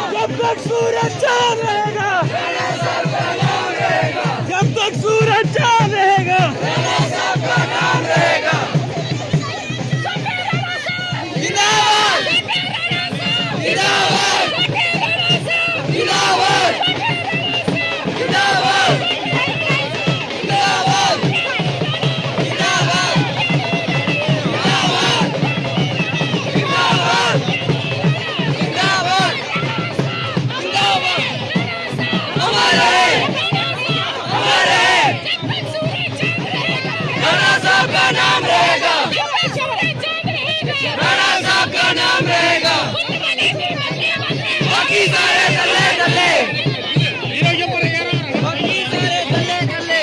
जब तक सूरज चांद रहेगा, जब तक सूरज चांद रहेगा, जब तक सूरज चांद रहेगा, जिंदाबाद जिंदाबाद जिंदाबाद जिंदाबाद नाम रहेगा, राणा साहब का नाम रहेगा, बाकी सारे दल्ले दल्ले, बाकी सारे दल्ले दल्ले।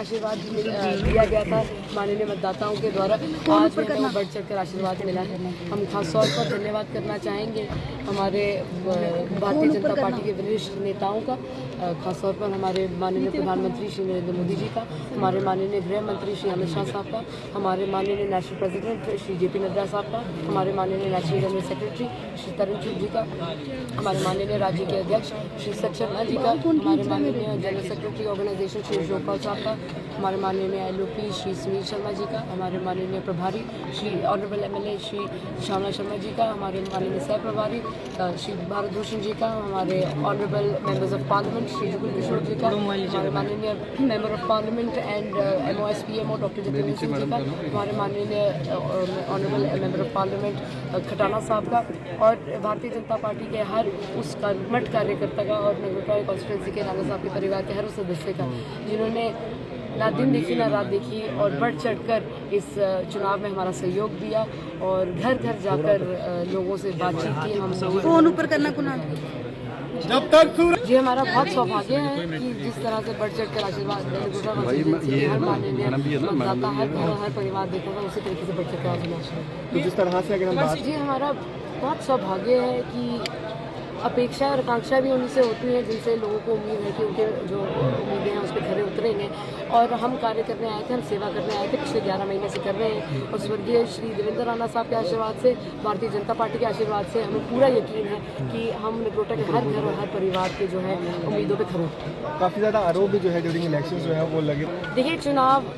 आशीर्वाद दिया गया था माननीय मतदाताओं के द्वारा। आज हमें बढ़ चढ़कर आशीर्वाद मिला है। हम खास तौर पर धन्यवाद करना चाहेंगे हमारे भारतीय जनता पार्टी के वरिष्ठ नेताओं का, खास तौर पर हमारे माननीय प्रधानमंत्री श्री नरेंद्र मोदी जी का, हमारे माननीय गृह मंत्री श्री अमित शाह साहब का, हमारे माननीय national president Shri JP Nadda साहब का, हमारे माननीय नेशनल जनरल सेक्रेटरी श्री तरुण चुग जी का, हमारे माननीय राज्य के अध्यक्ष श्री सच शर्मा जी का, हमारे माननीय जनरल सेक्रेटरी ऑर्गेनाइजेशन श्री जोपाल साहब का, हमारे माननीय LOP श्री सुनील शर्मा जी का, हमारे माननीय प्रभारी श्री ऑनरेबल MLA श्री श्यामला शर्मा जी का, हमारे माननीय सह प्रभारी श्री भारत भूषण जी का, हमारे honourable members of parliament Shri Jugal Kishore ji का, हमारे माननीय member of parliament and MOS PMO doctor Jitendra Singh ji का, हमारे माननीय honourable member of parliament Khatana साहब का, और भारतीय जनता पार्टी के हर उस कर्मठ कार्यकर्ता का और नगरोटा कॉन्स्टिट्यूंसी के राणा साहब के परिवार के हर उस सदस्य का, जिन्होंने ना दिन देखी ना रात देखी और बढ़ चढ़कर इस चुनाव में हमारा सहयोग दिया और घर घर जाकर लोगों से बातचीत की। हम फोन ऊपर करना कुना जब तक जी हमारा बहुत सौभाग्य है कि जिस तरह से बढ़ चढ़कर आशीर्वाद हर माननीय मतदाता हर घर हर परिवार देखा था, उसी तरीके से बढ़ चढ़कर आशीर्वाद। जिस तरह से अगर हम बात जी हमारा बहुत सौभाग्य है कि अपेक्षा और आकांक्षा भी उन्हीं से होती है जिनसे लोगों को उम्मीद है कि उनके जो उम्मीदें हैं उस पर खरे उतरेंगे, और हम कार्य करने आए थे, हम सेवा करने आए थे, पिछले 11 महीने से कर रहे हैं। और स्वर्गीय श्री देवेंद्र राणा साहब के आशीर्वाद से, भारतीय जनता पार्टी के आशीर्वाद से हमें पूरा यकीन है कि हम नगरोटा के हर घर और हर परिवार के जो है उम्मीदों पर खरे उतरेंगे। काफ़ी ज़्यादा आरोप भी जो है ड्यूरिंग इलेक्शन जो है वो लगे। देखिए चुनाव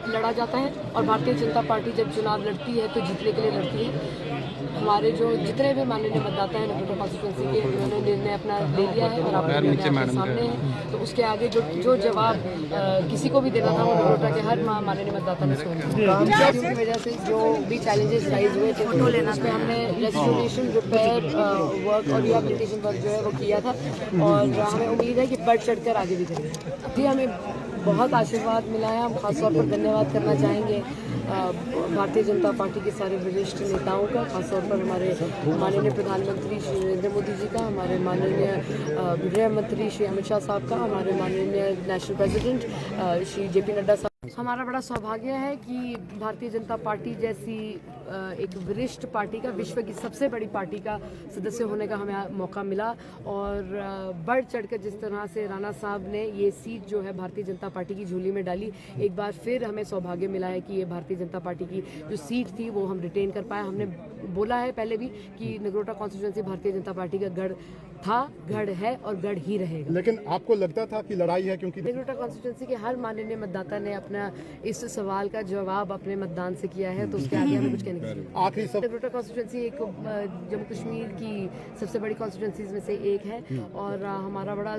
लड़ा जाता है और भारतीय जनता पार्टी जब चुनाव लड़ती है तो जीतने के लिए लड़ती है। हमारे जो जितने भी माननीय मतदाता हैं नगरोटा कॉन्स्टिट्यूंसी के, उन्होंने निर्णय अपना ले लिया है और आपके सामने है, तो उसके आगे जो जवाब किसी को भी देना था वो नगरोटा के हर माननीय मतदाता ने सुना। की वजह से जो भी चैलेंजेस राइज हुए थे उसमें हमने रेस्टोरेशन रिपेयर वर्क और रिहेबिलिटेशन वर्क जो है वो किया था, और हमें उम्मीद है कि बढ़ चढ़कर आगे भी करेंगे। जी हमें बहुत आशीर्वाद मिला है। हम खासतौर पर धन्यवाद करना चाहेंगे भारतीय जनता पार्टी के सारे वरिष्ठ नेताओं का, खासतौर पर हमारे माननीय प्रधानमंत्री श्री नरेंद्र मोदी जी का, हमारे माननीय गृह मंत्री श्री अमित शाह साहब का, हमारे माननीय national president Shri JP Nadda साहब। हमारा बड़ा सौभाग्य है कि भारतीय जनता पार्टी जैसी एक वरिष्ठ पार्टी का, विश्व की सबसे बड़ी पार्टी का सदस्य होने का हमें मौका मिला और बढ़ चढ़कर जिस तरह से राणा साहब ने ये सीट जो है भारतीय जनता पार्टी की झोली में डाली, एक बार फिर हमें सौभाग्य मिला है कि ये भारतीय जनता पार्टी की जो सीट थी वो हम रिटेन कर पाए। हमने बोला है पहले भी कि नगरोटा कॉन्स्टिट्यूंसी भारतीय जनता पार्टी का गढ़ था, गढ़ है और गढ़ ही रहेगा। लेकिन आपको लगता था कि लड़ाई है, क्योंकि नगरोटा कॉन्स्टिट्यूंसी के हर माननीय मतदाता ने अपना इस सवाल का जवाब अपने मतदान से किया है, तो उसके आगे हमें कुछ कहने की जरूरत नहीं। आखिरी सब नगरोटा कॉन्स्टिट्यूंसी एक जम्मू कश्मीर की सबसे बड़ी कॉन्स्टिट्यूंसीज में से एक है और हमारा बड़ा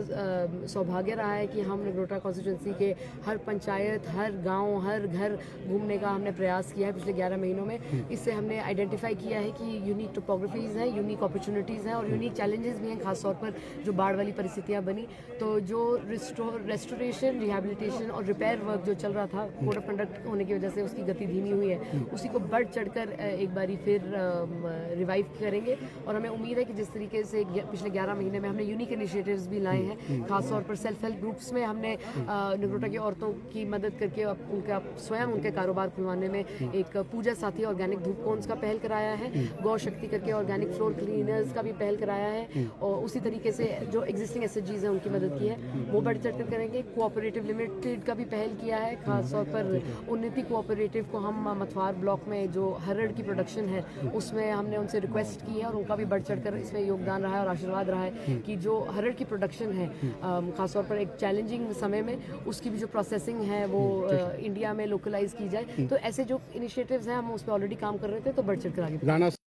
सौभाग्य रहा है कि हम नगरोटा कॉन्स्टिट्यूंसी के हर पंचायत, हर गांव, हर घर घूमने का हमने प्रयास किया है पिछले 11 महीनों में। इससे हमने आइडेंटिफाई किया है कि यूनिक टोपोग्राफीज हैं, यूनिक अपॉर्चुनिटीज़ हैं और यूनिक चैलेंजेस भी हैं, खासतौर पर जो बाढ़ वाली परिस्थितियां बनी। तो जो रेस्टोरेशन, रिहैबिलिटेशन और रिपेयर वर्क जो चल रहा था, कोड ऑफ कंडक्ट होने की वजह से उसकी गति धीमी हुई है, उसी को बढ़ चढ़कर एक बारी फिर रिवाइव करेंगे और हमें उम्मीद है कि जिस तरीके से पिछले 11 महीने में हमने यूनिक इनिशिएटिव्स भी लाए हैं, खासतौर पर सेल्फ हेल्प ग्रुप्स में हमने नगरोटा की औरतों की मदद करके उनका स्वयं उनके कारोबार खुलवाने में एक पूजा साथी ऑर्गेनिक धूप कोन्स का पहल कराया है, गौ शक्ति करके ऑर्गेनिक फ्लोर क्लीनर्स का भी पहल कराया है और उसी तरीके से जो एग्जिस्टिंग एसएचजीज हैं उनकी मदद की है, वो बढ़ चढ़कर करेंगे। कोऑपरेटिव लिमिटेड का भी पहल किया है, खासतौर पर उन्नति कोऑपरेटिव को हम मथवार ब्लॉक में जो हरड़ की प्रोडक्शन है उसमें हमने उनसे रिक्वेस्ट की है और उनका भी बढ़ चढ़कर इसमें योगदान रहा है और आशीर्वाद रहा है कि जो हरड़ की प्रोडक्शन है खासतौर पर एक चैलेंजिंग समय में उसकी भी जो प्रोसेसिंग है वो इंडिया में लोकलाइज की जाए। तो ऐसे जो इनिशिएटिव्स हैं हम उस पर ऑलरेडी काम कर रहे थे, तो बढ़ चढ़कर आगे। राणा